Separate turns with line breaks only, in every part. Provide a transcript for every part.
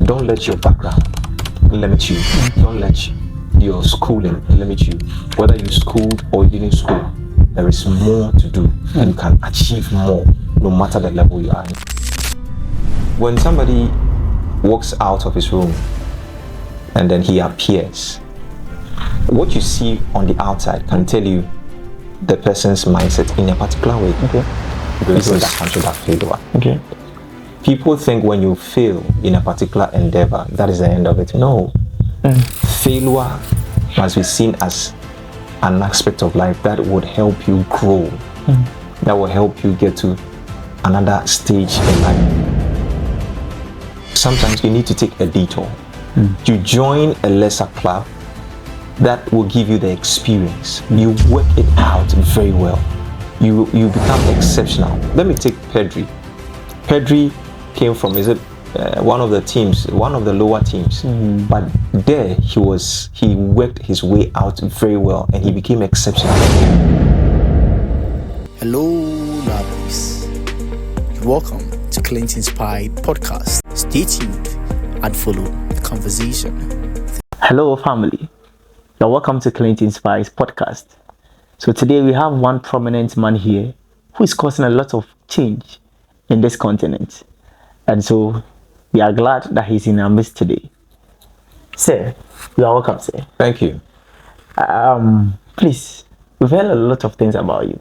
don't let your background limit you. Don't let your schooling limit you. Whether you schooled or you didn't school, there is more to do and you can achieve more no matter the level you are in. When somebody walks out of his room and then he appears, what you see on the outside can tell you the person's mindset in a particular way.
Okay.
This is that comes with that failure.
Okay.
People think when you fail in a particular endeavor, that is the end of it. No. Failure must be seen as an aspect of life that would help you grow, that will help you get to another stage in life. Sometimes you need to take a detour. You join a lesser club that will give you the experience. You work it out very well. You become exceptional. Let me take Pedri. Pedri came from one of the teams, one of the lower teams, but there he worked his way out very well and he became exceptional.
Hello, lovers. Welcome to Clinton's Pie Podcast. Stay tuned and follow the conversation.
Hello, family. You're welcome to Clinton's Pies Podcast. So today we have one prominent man here who is causing a lot of change in this continent. And so we are glad that he's in our midst today. Sir, you are welcome, sir.
Thank you.
Please, we've heard a lot of things about you.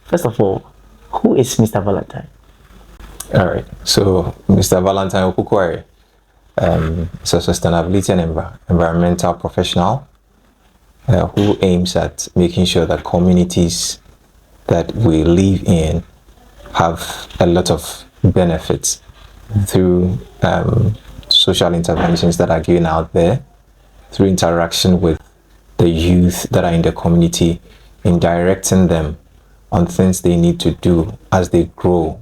First of all, who is Mr. Valentine?
All right. So Mr. Valentine Opoku-Ware is a sustainability and environmental professional who aims at making sure that communities that we live in have a lot of benefits through social interventions that are given out there, through interaction with the youth that are in the community, in directing them on things they need to do as they grow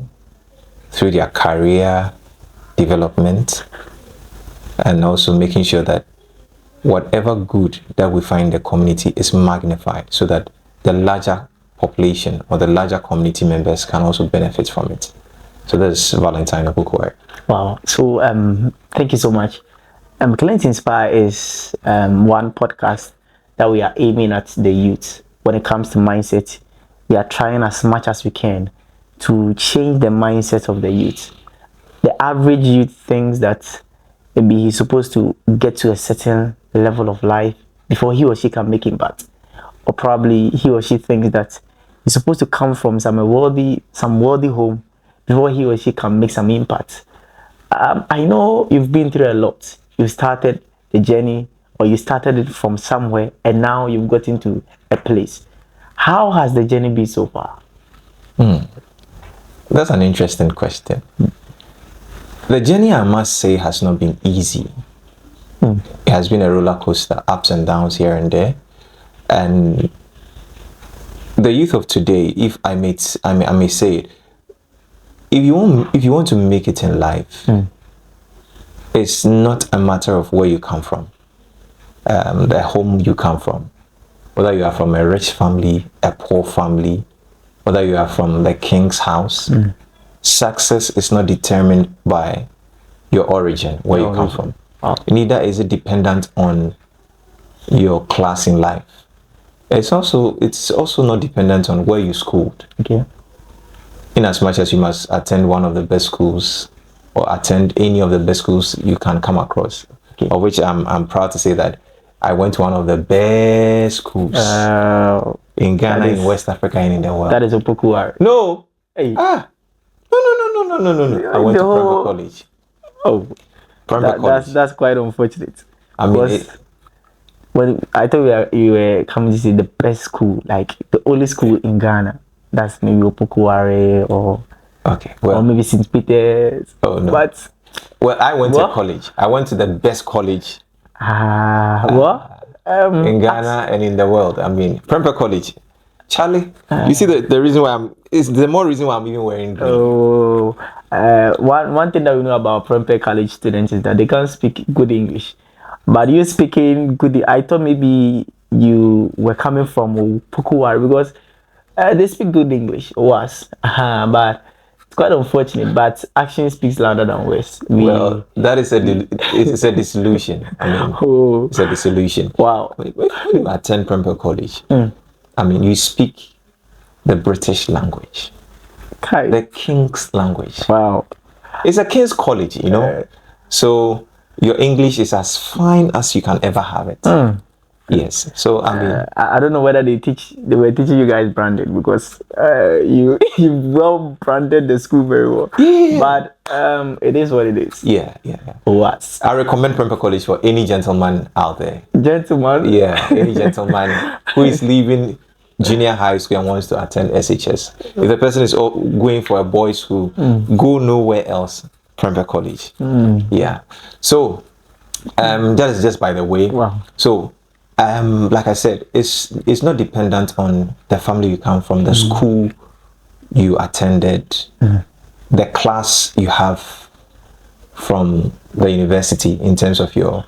through their career development, and also making sure that whatever good that we find in the community is magnified so that the larger population or the larger community members can also benefit from it. So that's Valentine Opoku-Ware.
Wow. So thank you so much. Clinton's Pie is one podcast that we are aiming at the youth. When it comes to mindset, we are trying as much as we can to change the mindset of the youth. The average youth thinks that maybe he's supposed to get to a certain level of life before he or she can make impact. Or probably he or she thinks that he's supposed to come from some worthy home before he or she can make some impact. I know you've been through a lot. You started the journey, or you started it from somewhere, and now you've got into a place. How has the journey been so far?
That's an interesting question. The journey, I must say, has not been easy. It has been a roller coaster, ups and downs here and there. And the youth of today, if I may say it, if you want to make it in life, it's not a matter of where you come from, the home you come from, whether you are from a rich family, a poor family, whether you are from the king's house. Success is not determined by your origin, where you come from. Neither is it dependent on your class in life. It's also not dependent on where you schooled.
Okay.
In as much as you must attend one of the best schools or attend any of the best schools you can come across,
okay,
of which I'm proud to say that I went to one of the best schools in Ghana, in West Africa, and in the world.
That is Opoku-Ware.
No.
Hey.
No. I went to Prempeh College.
Oh,
Prempeh College.
That's quite unfortunate.
I mean,
when I thought you were coming to see the best school, like the only school in Ghana. That's maybe Opoku-Ware or maybe St. Peter's.
Oh no.
But
I went to college. I went to the best college. In Ghana and in the world. I mean, Prempeh College. Charlie, you see the reason why it's the more reason why I'm even wearing green.
One thing that we know about Prempeh College students is that they can't speak good English. But you speaking good, I thought maybe you were coming from Opoku-Ware because they speak good English, but It's quite unfortunate, but action speaks louder than words.
Well, that is it's a disillusion. I mean,
Oh.
it's a disillusion.
Wow.
When you attend Prempeh College, I mean, you speak the British language,
Kai.
the King's language.
Wow.
It's a King's college, you know. So your English is as fine as you can ever have it. Yes. So I mean,
I don't know whether they were teaching you guys branded, because you well branded the school very well.
Yeah.
But it is what it is.
yeah.
What?
I recommend Prempeh College for any gentleman out there.
Gentlemen.
Yeah, any gentleman who is leaving junior high school and wants to attend SHS. If the person is going for a boys' school, go nowhere else. Prempeh College. Yeah. So that is just by the way.
Wow.
So like I said, it's not dependent on the family you come from, the school you attended, the class you have from the university in terms of your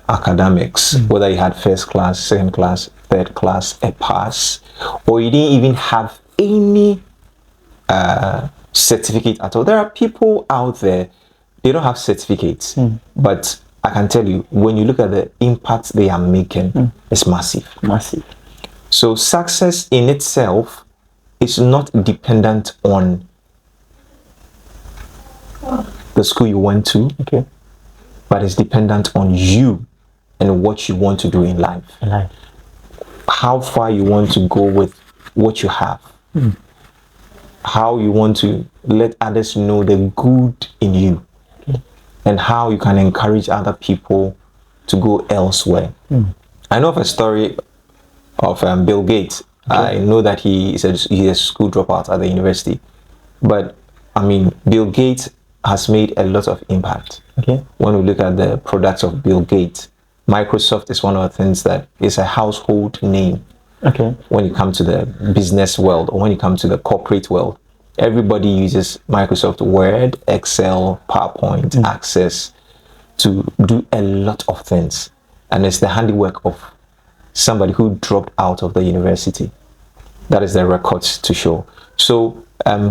academics, whether you had first class, second class, third class, a pass, or you didn't even have any certificate at all. There are people out there, they don't have certificates, but I can tell you, when you look at the impact they are making, it's massive.
Massive.
So success in itself is not dependent on the school you went to,
Okay.
but it's dependent on you and what you want to do in life.
Alive.
How far you want to go with what you have. How you want to let others know the good in you. And how you can encourage other people to go elsewhere. I know of a story of Bill Gates. I know that he is a school dropout at the university. But, I mean, Bill Gates has made a lot of impact.
Okay.
When we look at the products of Bill Gates, Microsoft is one of the things that is a household name.
Okay.
When you come to the business world or when you come to the corporate world. Everybody uses Microsoft Word, Excel, PowerPoint, Access to do a lot of things. And it's the handiwork of somebody who dropped out of the university. That is the records to show. So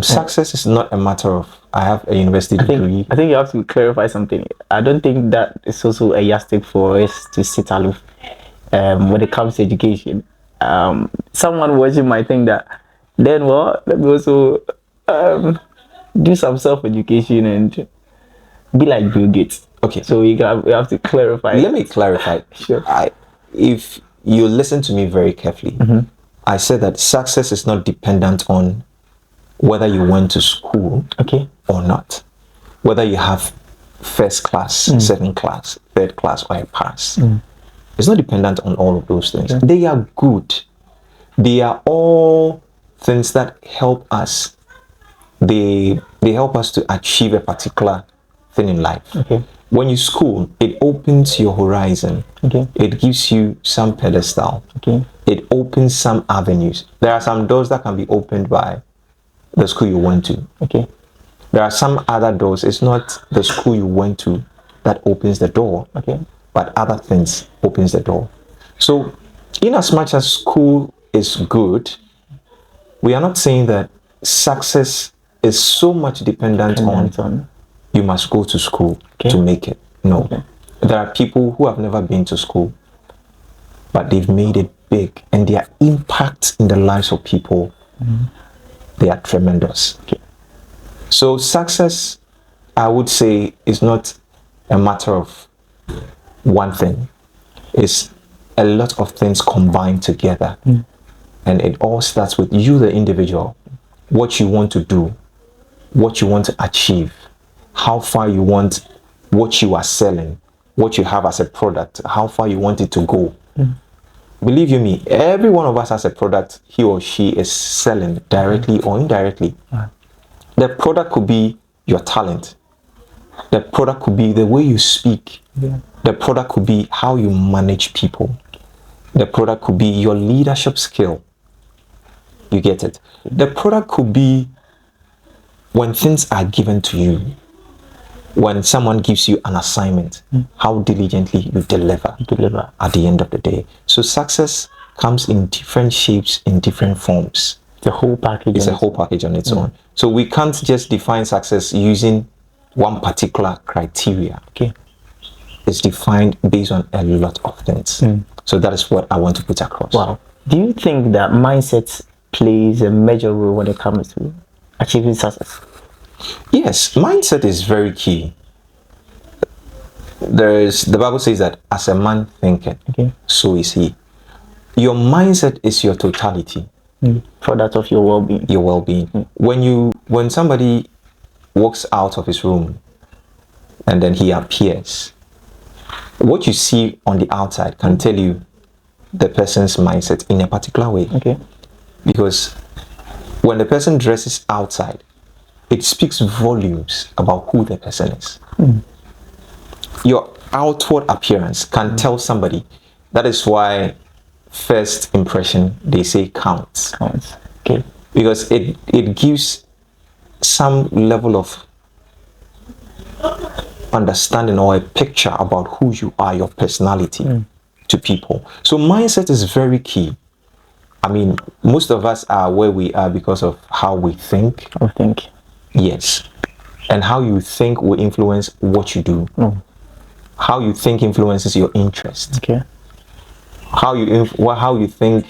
success is not a matter of, I have a university degree.
I think you have to clarify something. I don't think that is also a yardstick for us to sit aloof when it comes to education. Someone watching might think that, then what? Let me also do some self-education and be like Bill Gates.
Okay.
So we have to clarify.
Let me clarify.
Sure.
If you listen to me very carefully, I said that success is not dependent on whether you went to school or not. Whether you have first class, second class, third class, or a pass. It's not dependent on all of those things. They are good. They are all things that help us. They help us to achieve a particular thing in life. When you school, it opens your horizon. It gives you some pedestal. It opens some avenues. There are some doors that can be opened by the school you went to. There are some other doors. It's not the school you went to that opens the door, but other things opens the door. So, in as much as school is good, we are not saying that success is so much dependent on you must go to school to make it. No. There are people who have never been to school, but they've made it big, and their impact in the lives of people, they are tremendous. So success, I would say, is not a matter of one thing. It's a lot of things combined together. And it all starts with you, the individual, what you want to do, what you want to achieve, how far you want what you are selling, what you have as a product, how far you want it to go. Believe you me, every one of us has a product he or she is selling directly or indirectly. The product could be your talent. The product could be the way you speak. The product could be how you manage people. The product could be your leadership skill. You get it? The product could be when things are given to you. When someone gives you an assignment, how diligently you deliver at the end of the day. So success comes in different shapes, in different forms.
The whole package.
It's a whole package on its own. So we can't just define success using one particular criteria.
Okay.
It's defined based on a lot of things. So that is what I want to put across.
Wow. Do you think that mindset plays a major role when it comes to achieving success?
Yes, mindset is very key. The Bible says that as a man thinketh,
Okay.
so is he. Your mindset is your totality,
For that of your well-being.
your well-being. When somebody walks out of his room and then he appears, what you see on the outside can tell you the person's mindset in a particular way.
Okay.
Because when the person dresses outside, it speaks volumes about who the person is. Your outward appearance can tell somebody. That is why first impression, they say, counts.
Counts. Okay.
Because it gives some level of understanding or a picture about who you are, your personality to people. So mindset is very key. I mean, most of us are where we are because of how we think.
I think.
Yes. And how you think will influence what you do. How you think influences your interest.
Okay.
How you think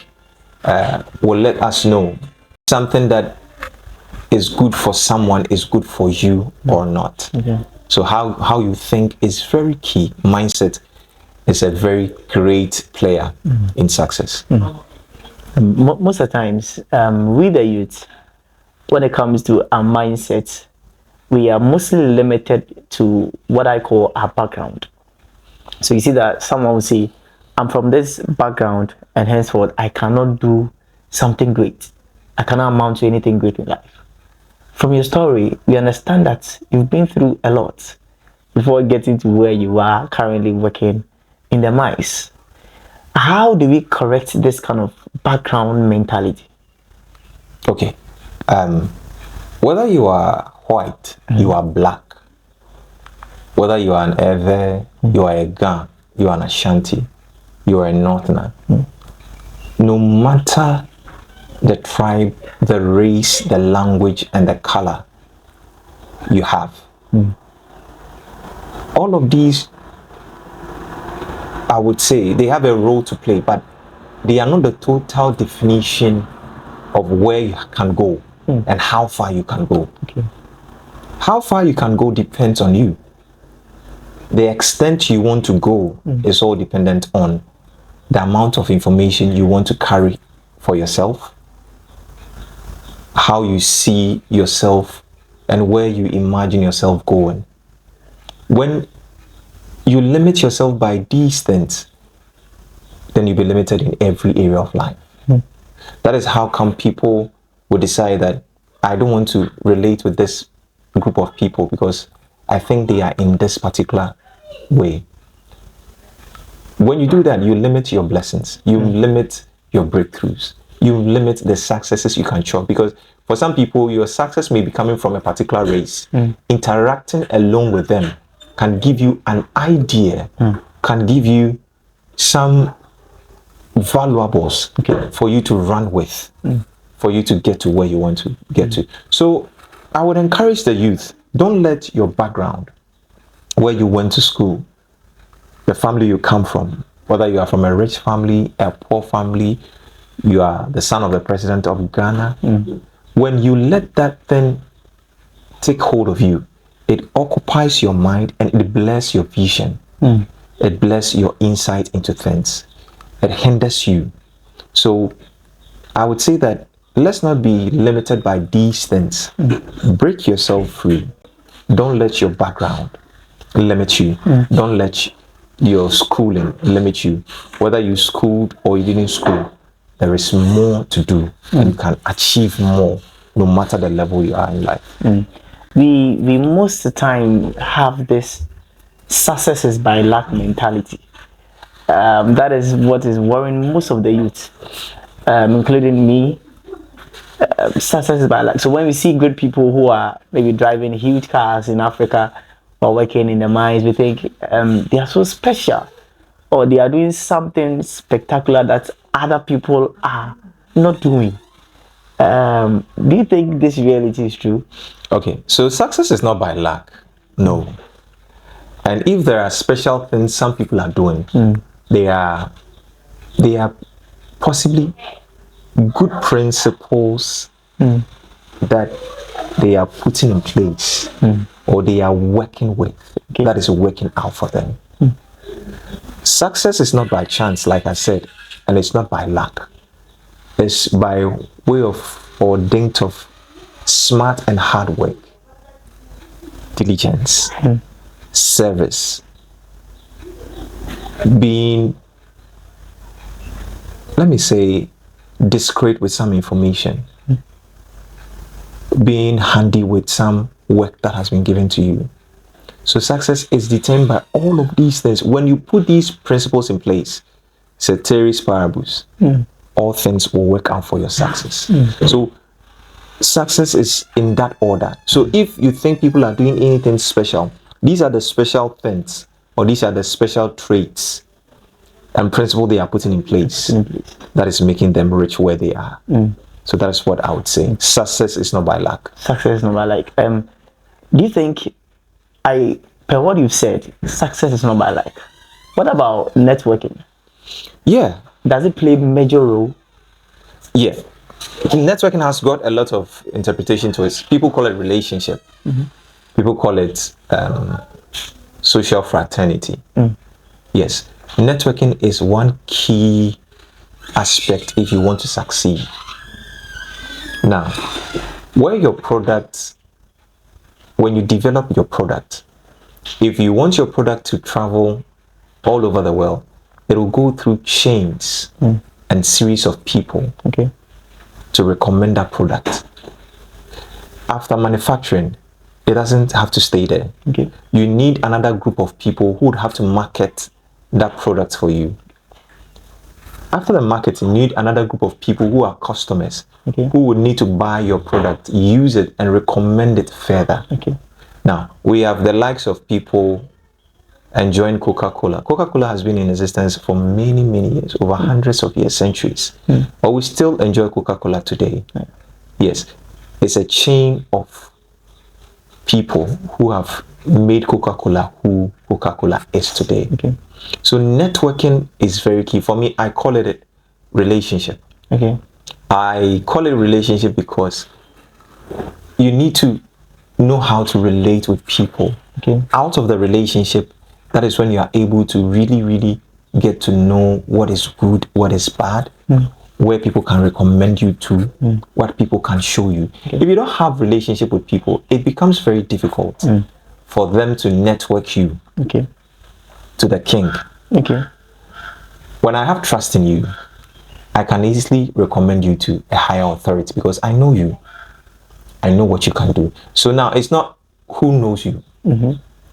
will let us know something that is good for someone is good for you or not.
Okay.
So how you think is very key. Mindset is a very great player in success.
Most of the times, we the youth, when it comes to our mindset, we are mostly limited to what I call our background. So you see that someone will say, I'm from this background and henceforth I cannot do something great. I cannot amount to anything great in life. From your story, we understand that you've been through a lot before getting to where you are currently working in the mines. How do we correct this kind of background mentality?
Okay. Whether you are white, you are black, whether you are an Ewe, you are a Ga, you are an Ashanti, you are a Northerner, no matter the tribe, the race, the language, and the color you have, all of these, I would say, they have a role to play, but they are not the total definition of where you can go and how far you can go.
Okay.
How far you can go depends on you. The extent you want to go is all dependent on the amount of information you want to carry for yourself, how you see yourself, and where you imagine yourself going. When you limit yourself by these things, then you'll be limited in every area of life. That is how come people would decide that I don't want to relate with this group of people because I think they are in this particular way. When you do that, you limit your blessings, you limit your breakthroughs, you limit the successes you can show. Because for some people, your success may be coming from a particular race. Interacting alone with them can give you an idea, can give you some valuables for you to run with, for you to get to where you want to get to. So I would encourage the youth, don't let your background, where you went to school, the family you come from, whether you are from a rich family, a poor family, you are the son of the president of Ghana, when you let that thing take hold of you, it occupies your mind and it blurs your vision. It blurs your insight into things. It hinders you. So I would say that let's not be limited by these things. Break yourself free. Don't let your background limit you. Don't let your schooling limit you. Whether you schooled or you didn't school, there is more to do and you can achieve more no matter the level you are in life.
We most of the time have this success is by luck mentality. That is what is worrying most of the youth, including me. Success is by luck. So when we see good people who are maybe driving huge cars in Africa or working in the mines, we think they are so special, or they are doing something spectacular that other people are not doing. Do you think this reality is true?
Okay, so success is not by luck. No. And if there are special things some people are doing, they are possibly good principles that they are putting in place or they are working with that is working out for them. Success is not by chance, like I said, and it's not by luck. It's by way of or dint of smart and hard work, diligence, service, being, let me say, discreet with some information, being handy with some work that has been given to you. So success is determined by all of these things. When you put these principles in place, ceteris paribus, all things will work out for your success. So success is in that order. So if you think people are doing anything special, these are the special things, or these are the special traits and principles they are putting in place that is making them rich where they are. So that is what I would say. Success is not by luck.
Success is not by luck. Do you think, per what you've said, success is not by luck? What about networking?
Yeah.
Does it play a major role?
Yeah. Networking has got a lot of interpretation to it. People call it relationship. People call it social fraternity. Yes. Networking is one key aspect if you want to succeed. Now, when you develop your product, if you want your product to travel all over the world, it will go through chains and series of people to recommend that product. After manufacturing, it doesn't have to stay there. You need another group of people who would have to market that product for you. After the marketing, you need another group of people who are customers who would need to buy your product, use it, and recommend it further. Now, we have the likes of people enjoying Coca-Cola. Coca-Cola has been in existence for many, many years, over hundreds of years, centuries. But we still enjoy Coca-Cola today. Yes, it's a chain of people who have made Coca-Cola who Coca-Cola is today. So networking is very key. For me, I call it a relationship. I call it relationship because you need to know how to relate with people. Out of the relationship, that is when you are able to really, really get to know what is good, what is bad, where people can recommend you to, what people can show you. If you don't have relationship with people, it becomes very difficult for them to network you to the king. When I have trust in you, I can easily recommend you to a higher authority because I know you. I know what you can do. So now it's not who knows you.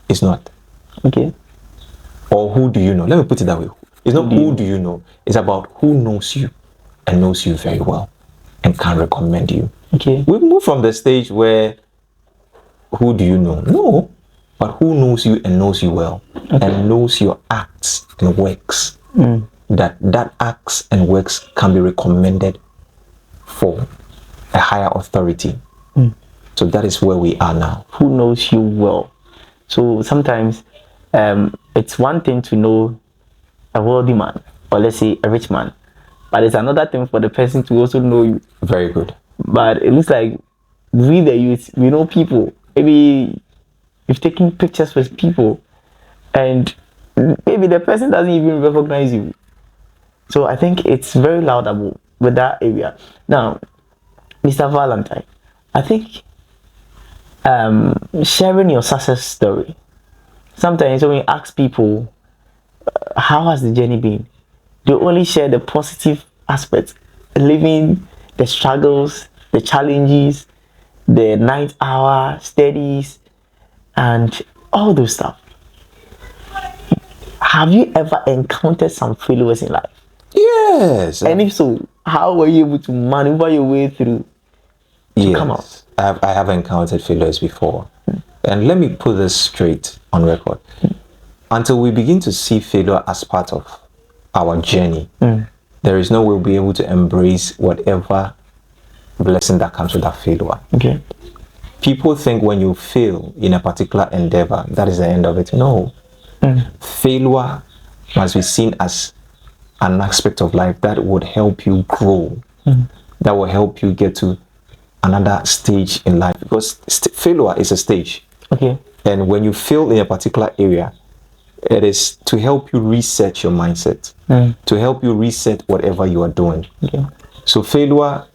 It's not. Or who do you know? Let me put it that way. It's not who do you know. It's about who knows you and knows you very well and can recommend you. We've moved from the stage where who do you know? No. But who knows you and knows you well and knows your acts and works. That acts and works can be recommended for a higher authority. So that is where we are now.
Who knows you well? So sometimes it's one thing to know a wealthy man, or let's say a rich man, but it's another thing for the person to also know you.
Very good.
But it looks like we the youth, we know people. Maybe you've taken pictures with people and maybe the person doesn't even recognize you. So I think it's very laudable with that area. Now, Mr. Valentine, I think sharing your success story. Sometimes when you ask people, how has the journey been? They only share the positive aspects, living the struggles, the challenges, the night hour studies, and all those stuff. Have you ever encountered some failures in life?
Yes.
And if so, how were you able to maneuver your way through to come out?
I have encountered failures before. And let me put this straight on record. Until we begin to see failure as part of our journey, there is no way we'll be able to embrace whatever blessing that comes with that failure.
Okay.
People think when you fail in a particular endeavor, that is the end of it. No. Failure must be seen as an aspect of life that would help you grow, that will help you get to another stage in life, because failure is a stage.
Okay.
And when you fail in a particular area, it is to help you reset your mindset, to help you reset whatever you are doing.
Okay.
So failure,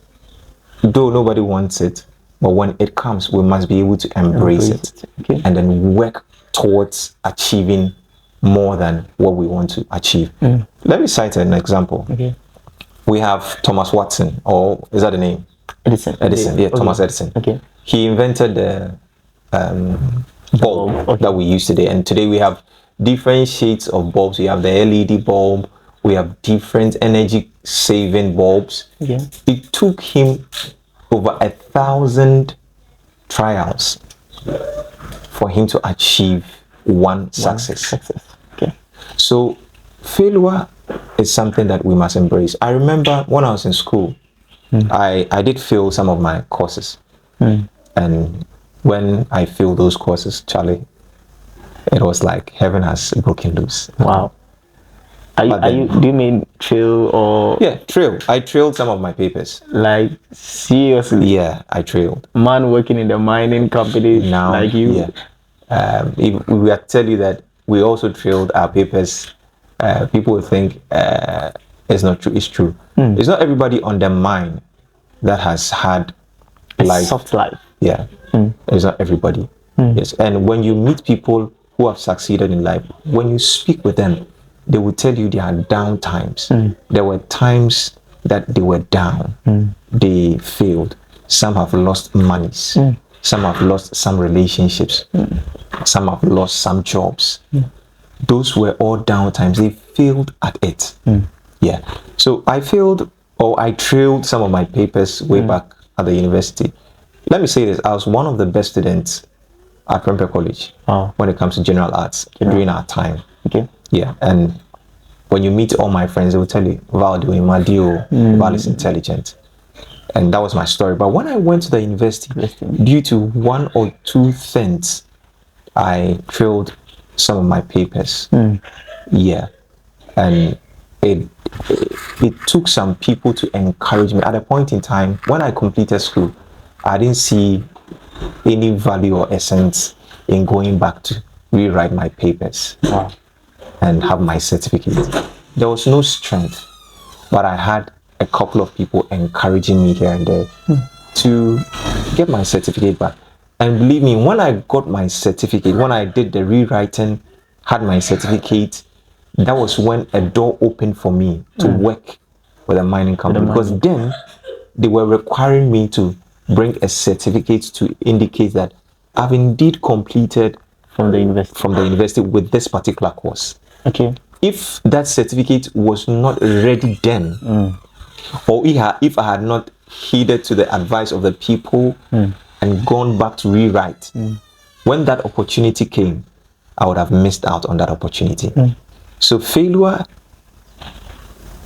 though nobody wants it, but when it comes, we must be able to embrace it.
Okay.
And then work towards achieving more than what we want to achieve. Let me cite an example.
Okay.
We have Thomas Watson, or is that the name?
Edison.
Edison,
Okay.
yeah, Thomas Edison.
Okay.
He invented the bulb that we use today. And today we have different shades of bulbs. We have the LED bulb. We have different energy saving bulbs.
Okay.
It took him over 1,000 trials for him to achieve one success.
Okay.
So failure is something that we must embrace. I remember when I was in school, I did fail some of my courses. And when I failed those courses, Charlie, it was like heaven has broken loose.
Wow. Do you mean trail or?
Yeah, trail. I trailed some of my papers.
Like, seriously?
Yeah, I trailed.
Man working in the mining company
Now,
like you?
Yeah. If we were to tell you that we also trailed our papers, people would think it's not true. It's true. It's not everybody on the mine that has had life.
Soft life.
Yeah. It's not everybody. Yes. And when you meet people who have succeeded in life, when you speak with them, they will tell you there are down times. There were times that they were down. They failed. Some have lost monies. Some have lost some relationships. Some have lost some jobs. Those were all down times. They failed at it. Yeah. So I failed, or I trailed some of my papers way back at the university. Let me say this. I was one of the best students at Prempeh College when it comes to general arts during our time.
Okay.
Yeah. And when you meet all my friends, they will tell you, Val, Val is intelligent. And that was my story. But when I went to the university, due to one or two things, I trailed some of my papers. Yeah. And it took some people to encourage me. At a point in time, when I completed school, I didn't see any value or essence in going back to rewrite my papers and have my certificate. There was no strength, but I had a couple of people encouraging me here and there to get my certificate back. And believe me, when I got my certificate, when I did the rewriting, had my certificate, that was when a door opened for me to work with a mining company, because then they were requiring me to bring a certificate to indicate that I've indeed completed
from the
university with this particular course.
Okay.
If that certificate was not ready then, or if I had not heeded to the advice of the people and gone back to rewrite, when that opportunity came, I would have missed out on that opportunity. So failure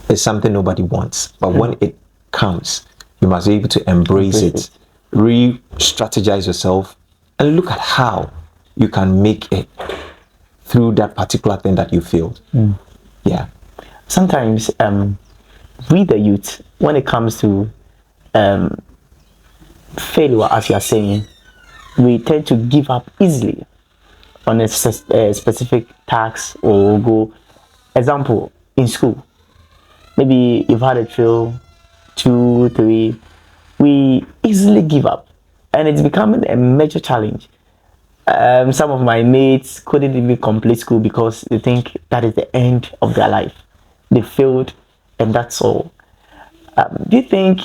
is something nobody wants, but when it comes, you must be able to embrace it, re-strategize yourself, and look at how you can make it through that particular thing that you failed. Yeah.
Sometimes we the youth, when it comes to failure, as you are saying, we tend to give up easily on a specific task or goal. Example, in school, maybe you've had a fail 2, 3, we easily give up, and it's becoming a major challenge. Some of my mates couldn't even complete school because they think that is the end of their life. They failed, and that's all. Do you think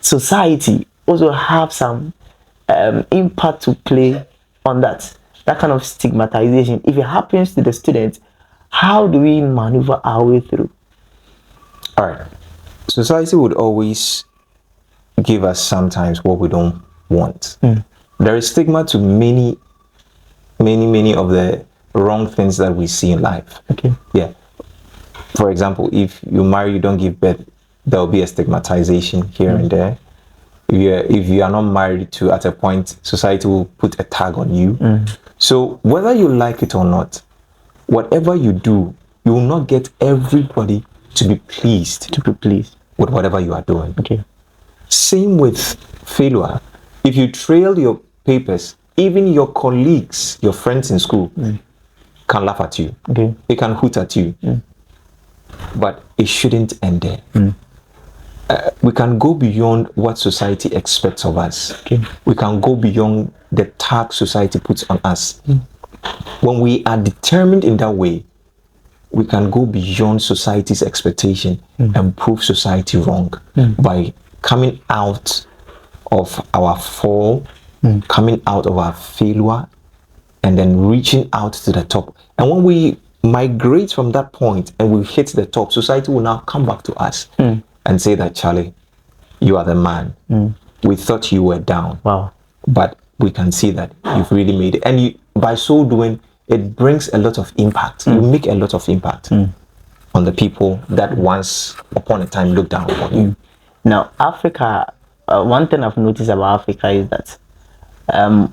society also have some impact to play on that kind of stigmatization? If it happens to the students, how do we maneuver our way through?
All right. Society would always give us sometimes what we don't want. There is stigma to many of the wrong things that we see in life.
Okay.
Yeah. For example, if you marry, you don't give birth, there will be a stigmatization here and there. If you are not married to, at a point, society will put a tag on you. So whether you like it or not, whatever you do, you will not get everybody to be pleased with whatever you are doing.
Okay.
Same with failure. If you trail your papers, even your colleagues, your friends in school, can laugh at you.
Okay.
They can hoot at you. But it shouldn't end there. We can go beyond what society expects of us.
Okay.
We can go beyond the tag society puts on us. When we are determined in that way, we can go beyond society's expectation and prove society wrong by coming out of our fall, coming out of our failure, and then reaching out to the top. And when we migrate from that point and we hit the top, society will now come back to us and say that, Charlie, you are the man. We thought you were down.
Wow.
But we can see that you've really made it. And you, by so doing, it brings a lot of impact. You make a lot of impact on the people that once upon a time looked down on you.
Now, Africa, one thing I've noticed about Africa is that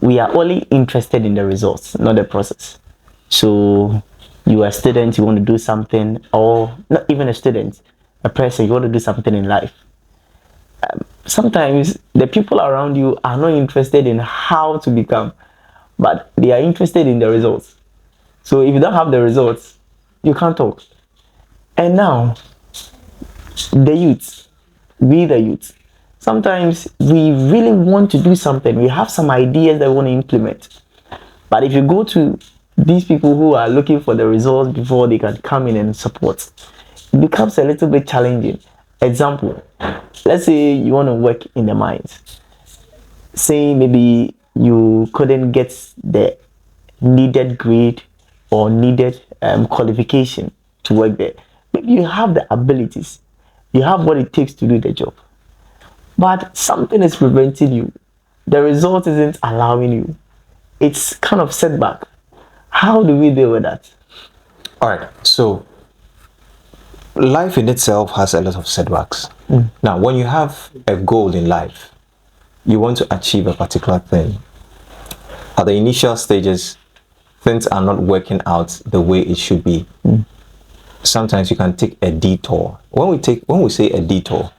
we are only interested in the results, not the process. So you are a student, you want to do something, or not even a student, a person, you want to do something in life. Sometimes the people around you are not interested in how to become, but they are interested in the results. So if you don't have the results, you can't talk. And now, the youth, we the youth, sometimes we really want to do something. We have some ideas that we want to implement. But if you go to these people who are looking for the results before they can come in and support, it becomes a little bit challenging. Example, let's say you want to work in the mines. Say maybe you couldn't get the needed grade or needed qualification to work there. Maybe you have the abilities, you have what it takes to do the job, but something is preventing you. The result isn't allowing you. It's kind of setback. How do we deal with that?
All right, so life in itself has a lot of setbacks. Now, when you have a goal in life, you want to achieve a particular thing. At the initial stages, things are not working out the way it should be. Sometimes you can take a detour. When we say a detour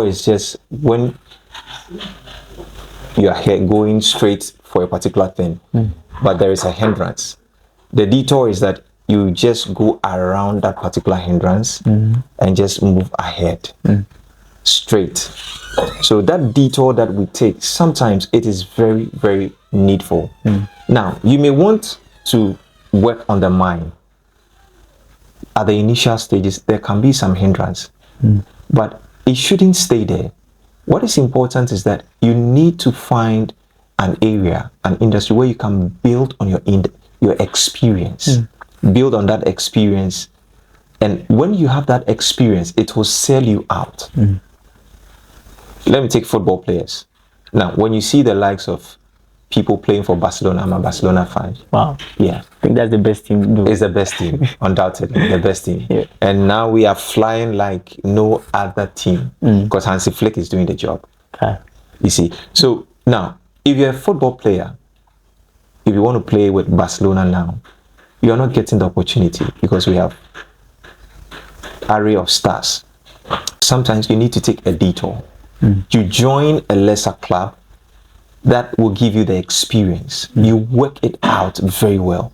is just when you are here going straight for a particular thing, but there is a hindrance. The detour is that you just go around that particular hindrance and just move ahead straight. So that detour that we take, sometimes it is very, very needful. Now, you may want to work on the mind. At the initial stages, there can be some hindrance, but it shouldn't stay there. What is important is that you need to find an area, an industry where you can build on your experience. Build on that experience, and when you have that experience, it will sell you out. Let me take football players. Now, when you see the likes of people playing for Barcelona, I'm a Barcelona fan.
Wow.
Yeah.
I think that's the best team to do.
It's the best team, undoubtedly, the best team.
Yeah.
And now we are flying like no other team because Hansi Flick is doing the job.
Okay.
You see. So now, if you're a football player, if you want to play with Barcelona now, you are not getting the opportunity because we have array of stars. Sometimes you need to take a detour. You join a lesser club that will give you the experience. You work it out very well.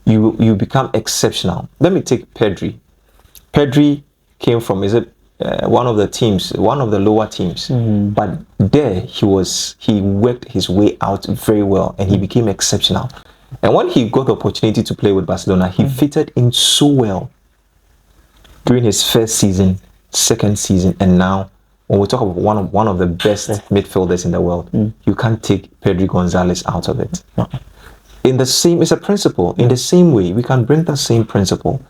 You become exceptional. Let me take Pedri. Pedri came from one of the lower teams, but there he worked his way out very well and he became exceptional. And when he got the opportunity to play with Barcelona, he fitted in so well during his first season, second season, and now when we talk about one of the best midfielders in the world, you can't take Pedri Gonzalez out of it. It's a principle. In the same way, we can bring that same principle.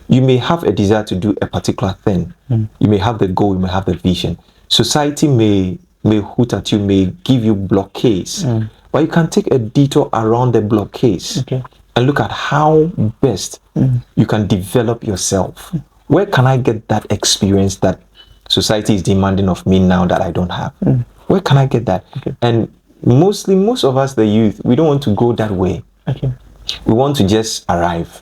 You may have a desire to do a particular thing. You may have the goal, you may have the vision. Society may hoot at you, may give you blockades, but you can take a detour around the blockades and look at how best you can develop yourself. Where can I get that experience that society is demanding of me now that I don't have? Where can I get that?
Okay.
And most of us, the youth, we don't want to go that way.
Okay.
We want to just arrive.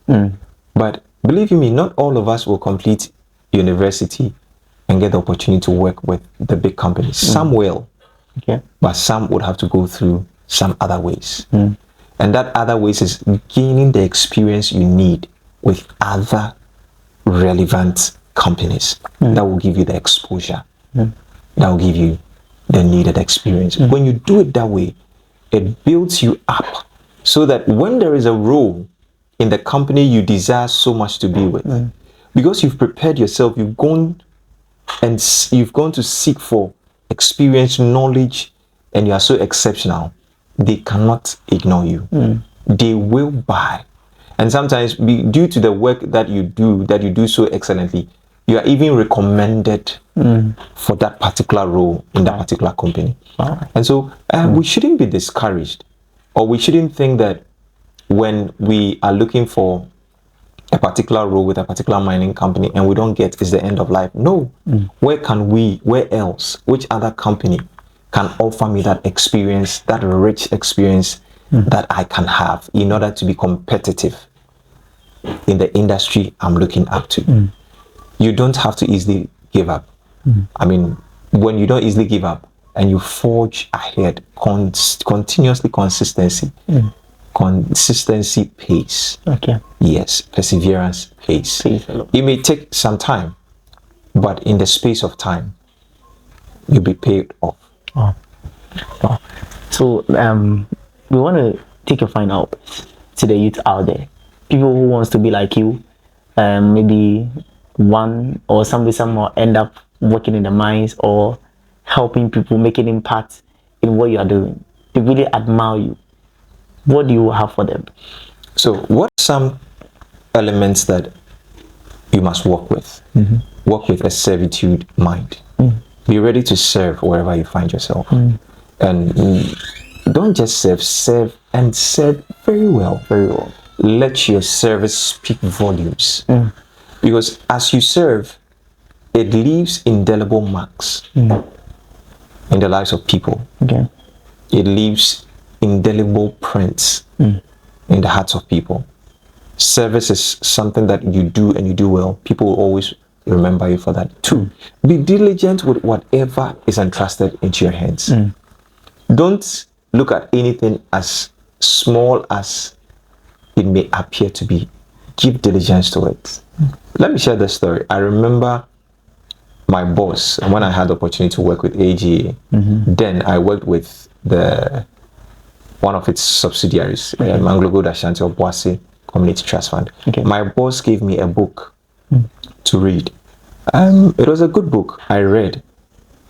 But believe you me, not all of us will complete university and get the opportunity to work with the big companies. Some will,
Okay.
but some would have to go through some other ways. And that other ways is gaining the experience you need with other relevant companies that will give you the exposure, that will give you the needed experience. When you do it that way, it builds you up so that when there is a role in the company you desire so much to be with, because you've prepared yourself, you've gone to seek for experience, knowledge, and you are so exceptional, they cannot ignore you. They will buy. And sometimes due to the work that you do so excellently, you are even recommended for that particular role in that particular company. And so we shouldn't be discouraged, or we shouldn't think that when we are looking for a particular role with a particular mining company and we don't get, is the end of life. No. Where else, which other company can offer me that experience, that rich experience that I can have in order to be competitive in the industry I'm looking up to? You don't have to easily give up. I mean, when you don't easily give up and you forge ahead, continuously, consistency pays.
Okay.
Yes, perseverance pays. It may take some time, but in the space of time, you'll be paid off.
So we want to take a final to the youth out there, people who wants to be like you, maybe one or someone end up working in the mines or helping people, making impact in what you are doing. They really admire you. What do you have for them?
So what are some elements that you must work with? Work with a servitude mind. Be ready to serve wherever you find yourself. And don't just serve and serve very well. Let your service speak volumes. Because as you serve, it leaves indelible marks in the lives of people.
Okay.
It leaves indelible prints in the hearts of people. Service is something that you do and you do well. People will always remember you for that. 2, be diligent with whatever is entrusted into your hands. Don't look at anything as small as it may appear to be. Give diligence to it. Let me share this story. I remember my boss, when I had the opportunity to work with AGA, then I worked with one of its subsidiaries, Anglo Gold Ashanti Obuasi Community Trust Fund. My boss gave me a book to read. It was a good book. I read,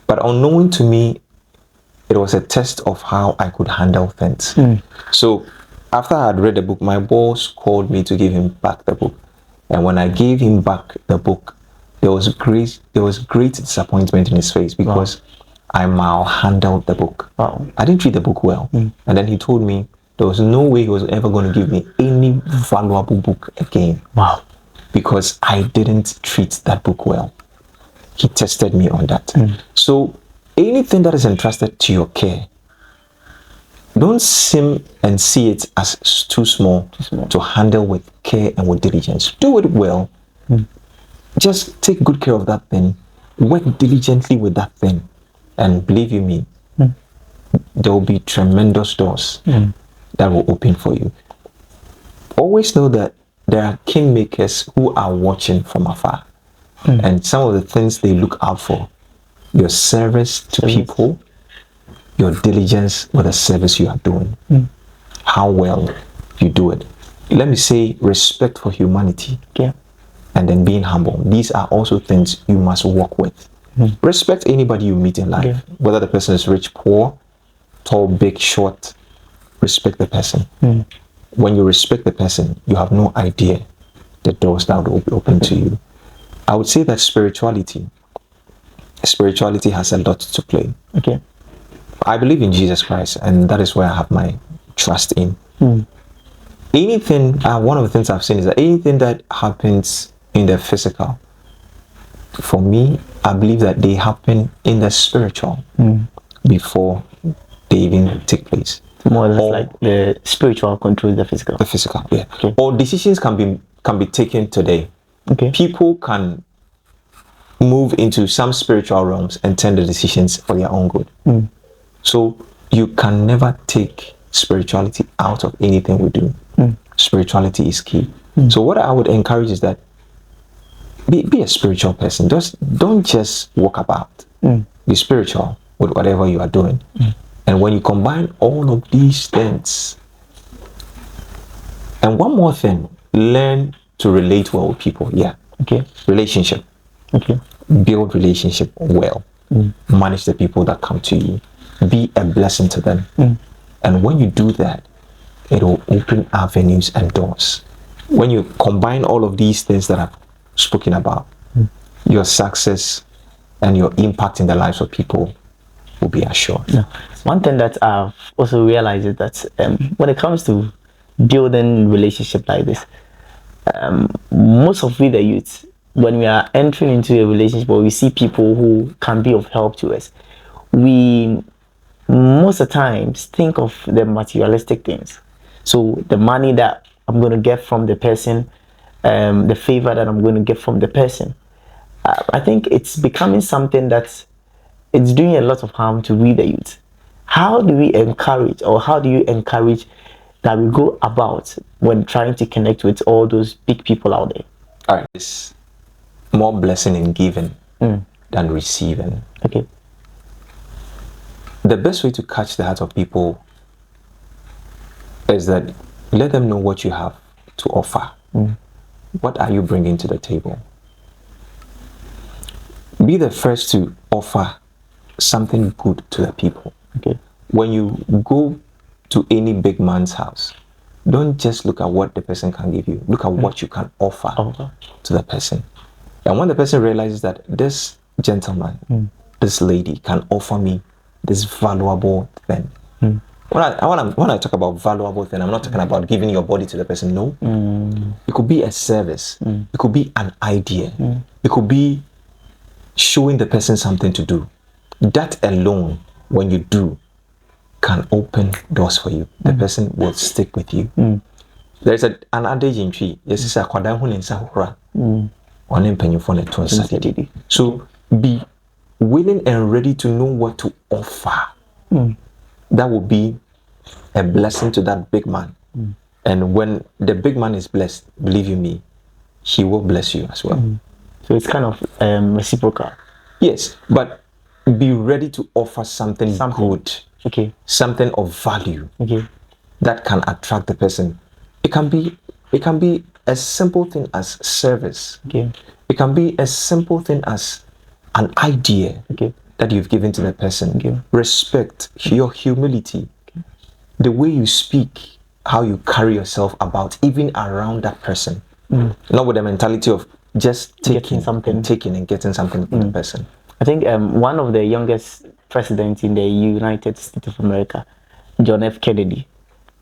but unknowing to me, it was a test of how I could handle things. So after I had read the book, my boss called me to give him back the book. And when I gave him back the book, there was great disappointment in his face because I malhandled the book. I didn't treat the book well. And then he told me there was no way he was ever going to give me any valuable book again. Because I didn't treat that book well. He tested me on that. So anything that is entrusted to your care, don't seem and see it as too small to handle with care and with diligence. Do it well. Just take good care of that thing. Work diligently with that thing. And believe you me, there will be tremendous doors that will open for you. Always know that there are kingmakers who are watching from afar. And some of the things they look out for: your service to people, your diligence with the service you are doing, how well you do it. Let me say respect for humanity, and then being humble. These are also things you must work with. Respect anybody you meet in life, whether the person is rich, poor, tall, big, short. Respect the person. When you respect the person, you have no idea the doors that will be open to you. I would say that spirituality has a lot to play. I believe in Jesus Christ, and that is where I have my trust in. Anything, one of the things I've seen is that anything that happens in the physical, for me, I believe that they happen in the spiritual before they even take place.
More or less
Or
like the spiritual controls the physical.
the physical, yeah.
Okay.
Or decisions can be taken today.
Okay.
People can move into some spiritual realms and turn the decisions for their own good. So you can never take spirituality out of anything we do. Spirituality is key. So what I would encourage is that be a spiritual person. Don't just walk about. Be spiritual with whatever you are doing. And when you combine all of these things, and one more thing, learn to relate well with people. Yeah.
Okay.
Relationship.
Okay.
Build relationship well. Manage the people that come to you. Be a blessing to them. And when you do that, it will open avenues and doors. When you combine all of these things that I've spoken about, your success and your impact in the lives of people will be assured.
Yeah. One thing that I've also realized is that when it comes to building relationship like this, most of we the youth, when we are entering into a relationship or we see people who can be of help to us, we most of the times think of the materialistic things. So the money that I'm going to get from the person, the favor that I'm going to get from the person. I think it's becoming something that it's doing a lot of harm to we the youth. How do we encourage, or how do you encourage that we go about when trying to connect with all those big people out there?
All right. It's more blessing in giving than receiving.
Okay.
The best way to catch the heart of people is that let them know what you have to offer. What are you bringing to the table? Be the first to offer something good to the people.
Okay.
When you go to any big man's house, don't just look at what the person can give you. Look at what you can offer to the person. And when the person realizes that this gentleman, this lady can offer me this valuable thing. When I talk about valuable thing, I'm not talking about giving your body to the person. No. It could be a service. It could be an idea. It could be showing the person something to do. That alone, when you do, can open doors for you. The person will stick with you. There's an adage in tree. Yes, it's a so be willing and ready to know what to offer. That will be a blessing to that big man. And when the big man is blessed, believe you me, he will bless you as well.
So it's kind of reciprocal.
Yes, but be ready to offer something good.
Okay.
Something of value.
Okay.
That can attract the person. It can be a simple thing as service.
Okay.
It can be a simple thing as an idea that you've given to the person.
Okay.
Respect, your humility, the way you speak, how you carry yourself about, even around that person. Not with the mentality of just taking something, and getting something from the person.
I think one of the youngest presidents in the United States of America, John F. Kennedy,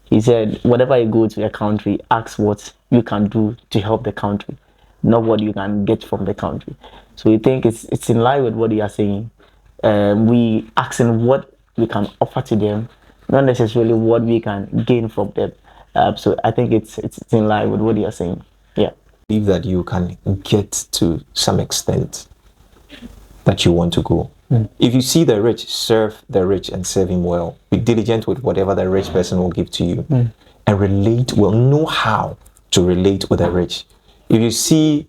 he said, whenever you go to a country, ask what you can do to help the country, not what you can get from the country. So we think it's in line with what you are saying. We asking what we can offer to them, not necessarily what we can gain from them. So I think it's in line with what you are saying. Yeah.
I believe that you can get to some extent that you want to go. If you see the rich, serve the rich and serve him well. Be diligent with whatever the rich person will give to you. And relate well. Know how to relate with the rich. If you see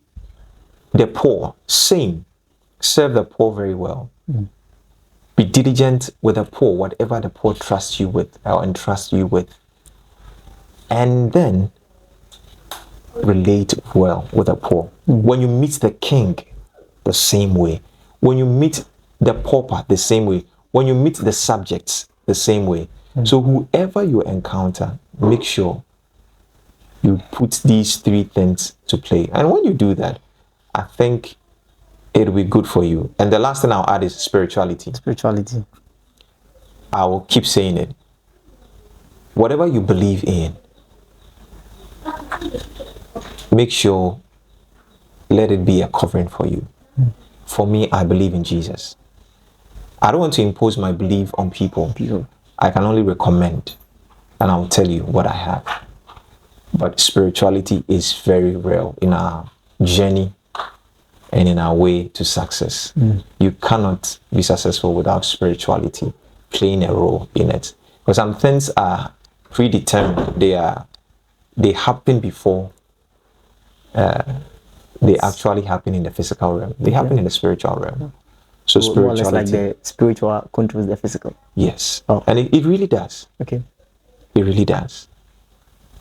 the poor, same. Serve the poor very well. Be diligent with the poor, whatever the poor trusts you with or entrust you with. And then relate well with the poor. When you meet the king, the same way. When you meet the pauper, the same way. When you meet the subjects, the same way. So whoever you encounter, make sure you put these three things to play. And when you do that, I think it'll be good for you. And the last thing I'll add is spirituality.
Spirituality.
I will keep saying it. Whatever you believe in, make sure let it be a covering for you. for me, I believe in Jesus. I don't want to impose my belief on people. I can only recommend, and I'll tell you what I have. But spirituality is very real in our journey and in our way to success. You cannot be successful without spirituality playing a role in it. Because some things are predetermined. They happen before they actually happen in the physical realm. They happen in the spiritual realm. So
More or less
spirituality,
like the spiritual controls the physical.
yes.
Oh.
And it really does.
Okay.
It really does.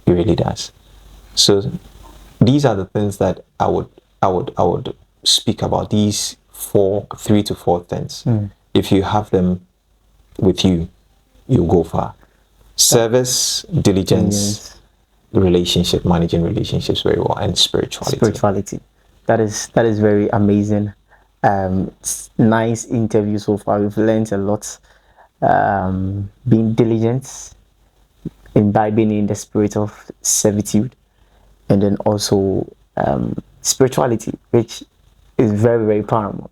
It really does. So these are the things that I would speak about. These 3 to 4 things. If you have them with you, you go far. Service, diligence, relationship, managing relationships very well, and spirituality.
That is very amazing. It's nice interview so far. We've learned a lot. Being diligent, imbibing in the spirit of servitude, and then also spirituality, which is very, very paramount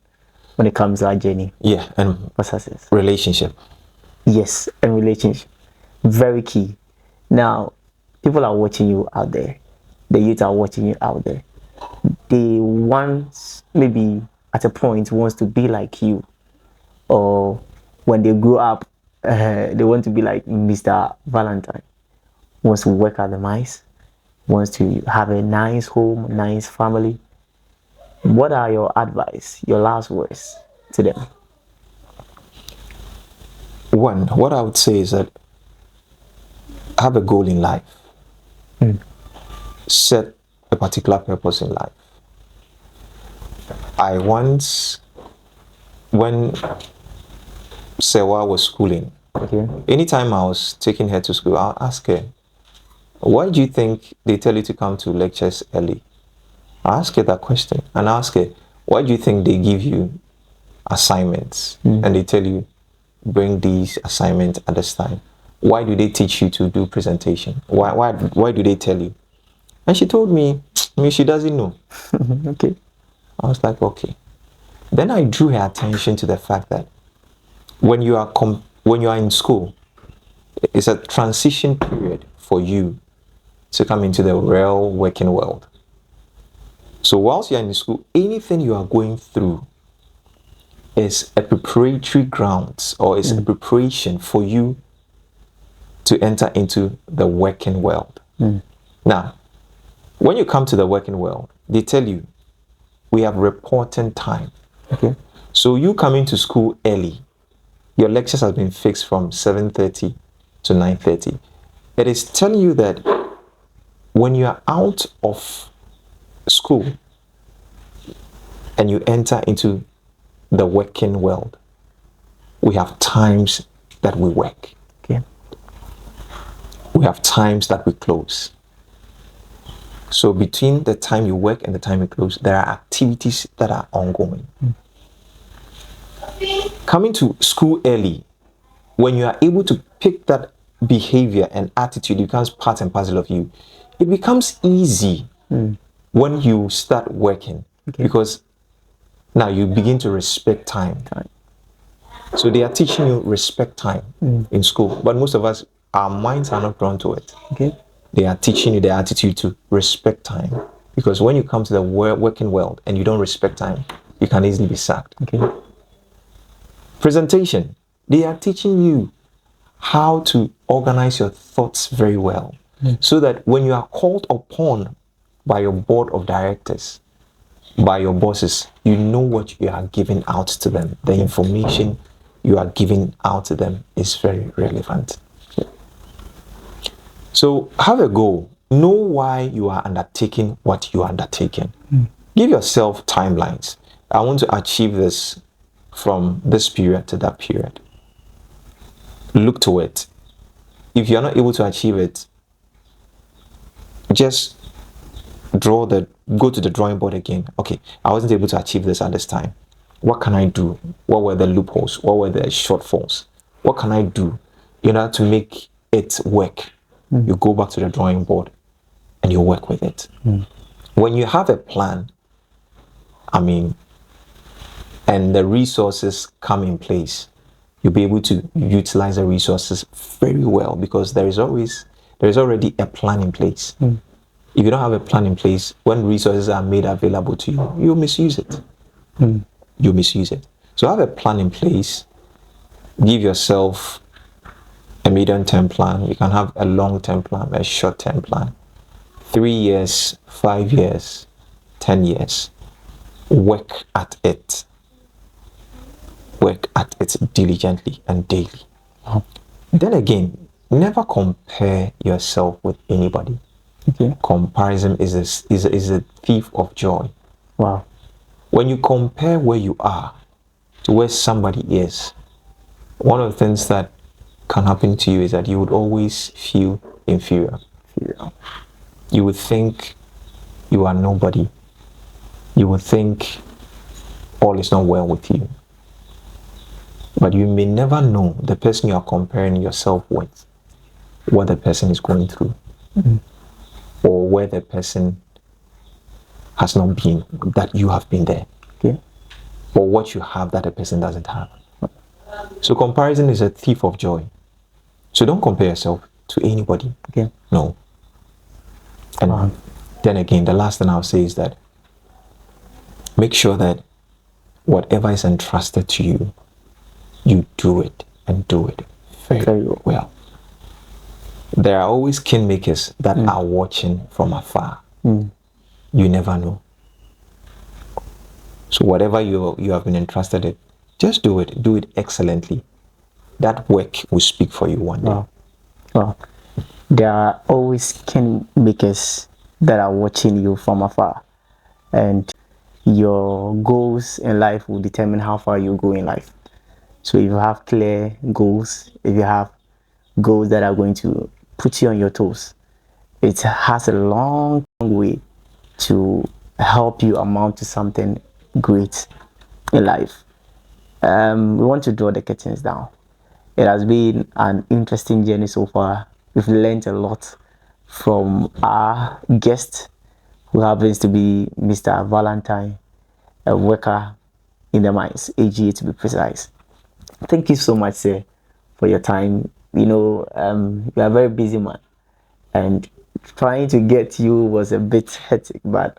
when it comes to our journey.
Yeah, and
for success.
Relationship.
Yes, and relationship. Very key. Now, people are watching you out there. The youth are watching you out there. They want, maybe at a point, wants to be like you. Or when they grow up, they want to be like Mr. Valentine. Wants to work at the mines. Wants to have a nice home, nice family. What are your advice, your last words to them?
One, what I would say is that have a goal in life. Set a particular purpose in life. I once, when Sewa was schooling, anytime I was taking her to school, I'll ask her, why do you think they tell you to come to lectures early? I ask her that question and ask her, why do you think they give you assignments and they tell you bring these assignments at this time? Why do they teach you to do presentation? Why do they tell you? And she told me, she doesn't know.
Okay.
I was like, okay. Then I drew her attention to the fact that when you are in school, it's a transition period for you to come into the real working world. So whilst you're in school, anything you are going through is a preparatory grounds or is a preparation for you to enter into the working world. Now, when you come to the working world, they tell you, we have reporting time. Okay. So you come into school early. Your lectures have been fixed from 7:30 to 9:30. It is telling you that when you are out of school and you enter into the working world, we have times that we work.
Okay.
We have times that we close. So between the time you work and the time you close, there are activities that are ongoing. Coming to school early, when you are able to pick that behavior and attitude, it becomes part and parcel of you. It becomes easy when you start working because now you begin to respect time. So they are teaching you respect time in school, but most of us, our minds are not drawn to it.
Okay.
They are teaching you the attitude to respect time, because when you come to the working world and you don't respect time, you can easily be sacked.
Okay.
Presentation, they are teaching you how to organize your thoughts very well, so that when you are called upon by your board of directors, by your bosses, you know what you are giving out to them. The information you are giving out to them is very relevant. So have a goal. Know why you are undertaking what you are undertaking. Give yourself timelines. I want to achieve this from this period to that period. Look to it. If you're not able to achieve it, just go to the drawing board again. Okay, I wasn't able to achieve this at this time. What can I do? What were the loopholes? What were the shortfalls? What can I do in order to make it work? You go back to the drawing board and you work with it. When you have a plan, I mean, and the resources come in place, you'll be able to utilize the resources very well, because there is already a plan in place. If you don't have a plan in place, when resources are made available to you, you'll misuse it. You'll misuse it. So have a plan in place. Give yourself a medium-term plan. You can have a long-term plan, a short-term plan. 3 years, 5 years, 10 years. Work at it. Work at it diligently and daily. Then again, never compare yourself with anybody.
Okay.
Comparison is a thief of joy.
Wow.
When you compare where you are to where somebody is, one of the things that can happen to you is that you would always feel inferior. You would think you are nobody. You would think all is not well with you. But you may never know the person you are comparing yourself with, what the person is going through, or where the person has not been, that you have been there, or what you have that the person doesn't have. So comparison is a thief of joy. So don't compare yourself to anybody. No. And then again, the last thing I'll say is that make sure that whatever is entrusted to you, you do it, and do it very well. There are always kingmakers that are watching from afar. You never know. So whatever you have been entrusted with, just do it. Do it excellently. That work will speak for you one day.
Wow. There are always kingmakers that are watching you from afar, and your goals in life will determine how far you go in life. So if you have clear goals, if you have goals that are going to put you on your toes, it has a long way to help you amount to something great in life. We want to draw the curtains down. It has been an interesting journey so far. We've learned a lot from our guest, who happens to be Mr. Valentine, a worker in the mines, AGA to be precise. Thank you so much, sir, for your time. You know, you are a very busy man, and trying to get you was a bit hectic, but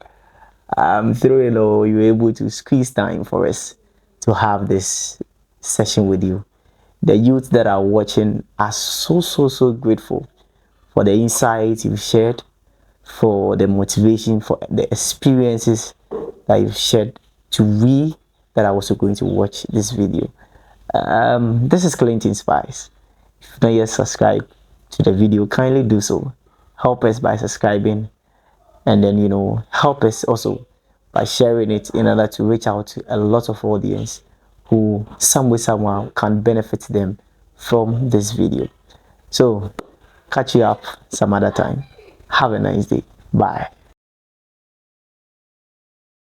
through it all, you were able to squeeze time for us to have this session with you. The youth that are watching are so grateful for the insights you've shared, for the motivation, for the experiences that you've shared to we that are also going to watch this video. This is Clinton Spies. If you've not yet subscribed to the video, kindly do so. Help us by subscribing, and then, you know, help us also by sharing it in order to reach out to a lot of audience who some way somehow can benefit them from this video. So catch you up some other time. Have a nice day. Bye.